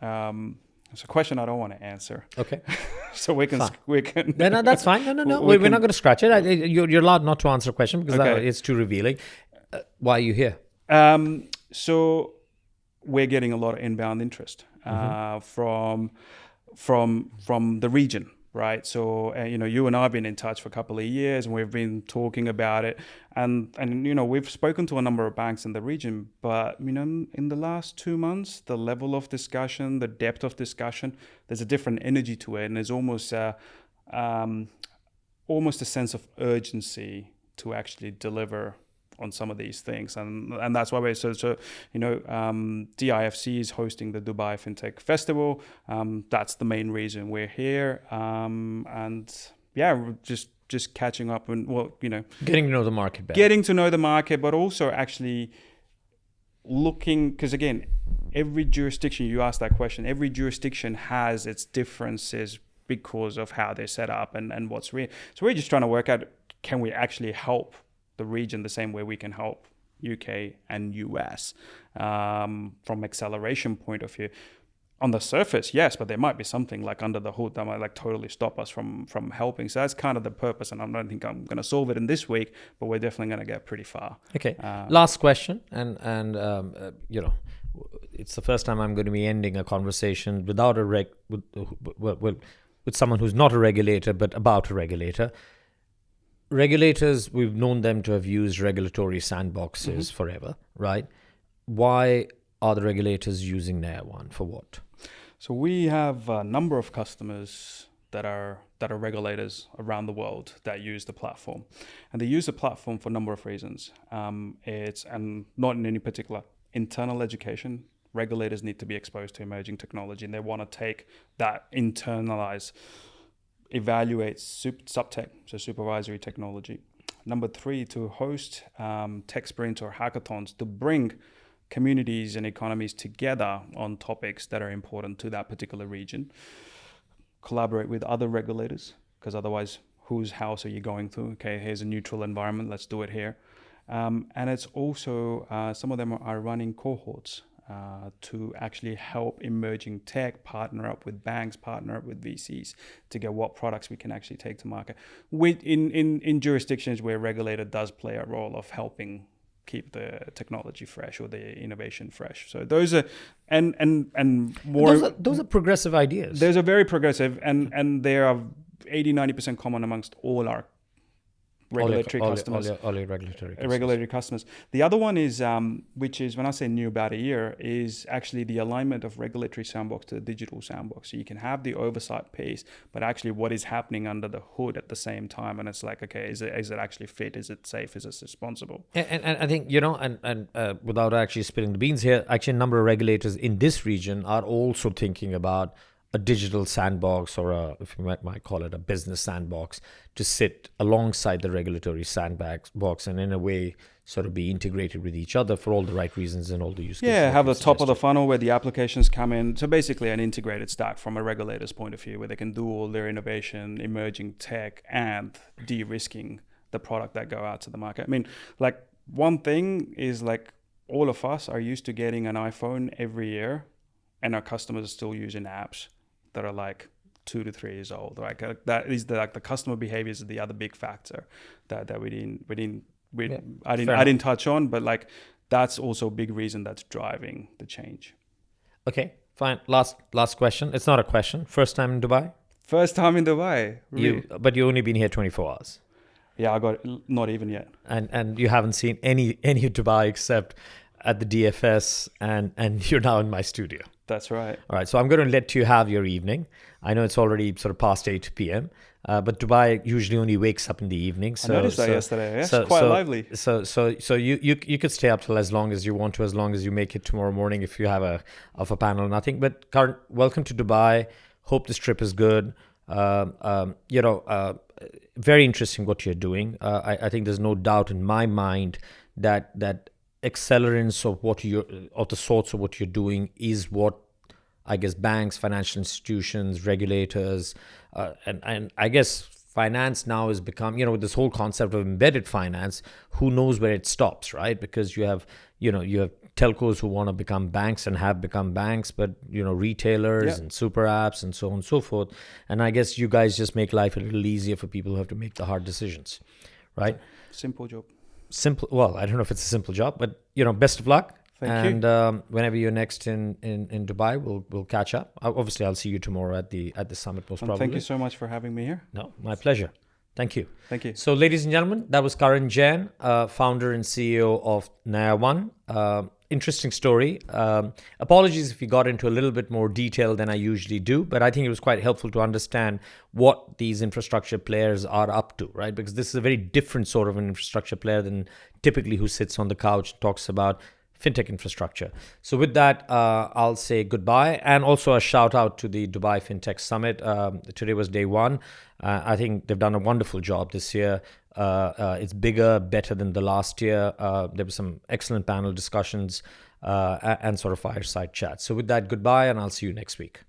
it's a question I don't want to answer. Okay. So we can. No, that's fine. No. We're not going to scratch it. You're allowed not to answer a question because it's too revealing. Why are you here? So we're getting a lot of inbound interest from the region, right? So you and I have been in touch for a couple of years, and we've been talking about it, and we've spoken to a number of banks in the region, but in the last 2 months, the level of discussion, the depth of discussion, there's a different energy to it, and there's almost a sense of urgency to actually deliver on some of these things, and that's why we're DIFC is hosting the Dubai Fintech Festival. That's the main reason we're here, and we're just catching up and getting to know the market better. But also actually looking, because again, every jurisdiction, you asked that question, every jurisdiction has its differences because of how they're set up and what's real. So we're just trying to work out, can we actually help the region the same way we can help UK and US from acceleration point of view. On the surface, yes, but there might be something like under the hood that might totally stop us from helping. So that's kind of the purpose, and I don't think I'm going to solve it in this week, but we're definitely going to get pretty far. Okay. Last question, and it's the first time I'm going to be ending a conversation without with someone who's not a regulator, but about a regulator. Regulators, we've known them to have used regulatory sandboxes forever, right? Why are the regulators using Naya One? For what? So we have a number of customers that are regulators around the world that use the platform, and they use the platform for a number of reasons. It's not in any particular internal education. Regulators need to be exposed to emerging technology, and they want to take that evaluate subtech, so supervisory technology. Number 3, to host tech sprints or hackathons to bring communities and economies together on topics that are important to that particular region. Collaborate with other regulators, because otherwise, whose house are you going to? Okay, here's a neutral environment, let's do it here. And it's also, some of them are running cohorts to actually help emerging tech, partner up with banks, partner up with VCs to get what products we can actually take to market. In jurisdictions where regulator does play a role of helping keep the technology fresh or the innovation fresh. So those are and more. Those are progressive ideas. Those are very progressive, and they are 80-90% common amongst all our regulatory customers. All your regulatory customers. Regulatory customers. The other one is, which is when I say new about a year, is actually the alignment of regulatory sandbox to the digital sandbox. So you can have the oversight piece, but actually what is happening under the hood at the same time. And it's like, okay, is it actually fit? Is it safe? Is it responsible? And I think, without actually spilling the beans here, actually a number of regulators in this region are also thinking about a digital sandbox, or if you might call it a business sandbox, to sit alongside the regulatory sandbox and in a way sort of be integrated with each other for all the right reasons and all the use cases. Yeah, have the top of the funnel where the applications come in. So basically an integrated stack from a regulator's point of view, where they can do all their innovation, emerging tech, and de-risking the product that go out to the market. I mean, like one thing is like all of us are used to getting an iPhone every year, and our customers are still using apps that are like 2 to 3 years old. Like that is the customer behaviors is the other big factor that I didn't touch on, but like that's also a big reason that's driving the change. Okay, fine. Last question. It's not a question. First time in Dubai? First time in Dubai. Really? But you've only been here 24 hours. Yeah, I got not even yet. And you haven't seen any of Dubai except at the DFS, and you're now in my studio. That's right. All right, so I'm going to let you have your evening. I know it's already sort of past 8 p.m., but Dubai usually only wakes up in the evening. So, I noticed that yesterday. Yes, quite lively. So you could stay up till as long as you want to, as long as you make it tomorrow morning if you have a panel or nothing. But Karan, welcome to Dubai. Hope this trip is good. Very interesting what you're doing. I think there's no doubt in my mind that accelerants of the sorts of what you're doing is what I guess banks, financial institutions, regulators, and I guess finance now has become, with this whole concept of embedded finance, who knows where it stops, right? Because you have telcos who want to become banks and have become banks, but retailers and super apps and so on and so forth. And I guess you guys just make life a little easier for people who have to make the hard decisions, right? Simple job. Simple. Well, I don't know if it's a simple job, but best of luck. Thank you. Whenever you're next in Dubai, we'll catch up. Obviously, I'll see you tomorrow at the summit most probably. Thank you so much for having me here. No, my pleasure. Thank you. Thank you. So, ladies and gentlemen, that was Karan Jain, founder and CEO of Naya One. Interesting story. Apologies if we got into a little bit more detail than I usually do, but I think it was quite helpful to understand what these infrastructure players are up to, right? Because this is a very different sort of an infrastructure player than typically who sits on the couch and talks about fintech infrastructure. So with that, I'll say goodbye, and also a shout out to the Dubai Fintech Summit. Today was day one. I think they've done a wonderful job this year. It's bigger, better than the last year. There were some excellent panel discussions and sort of fireside chats. So with that, goodbye, and I'll see you next week.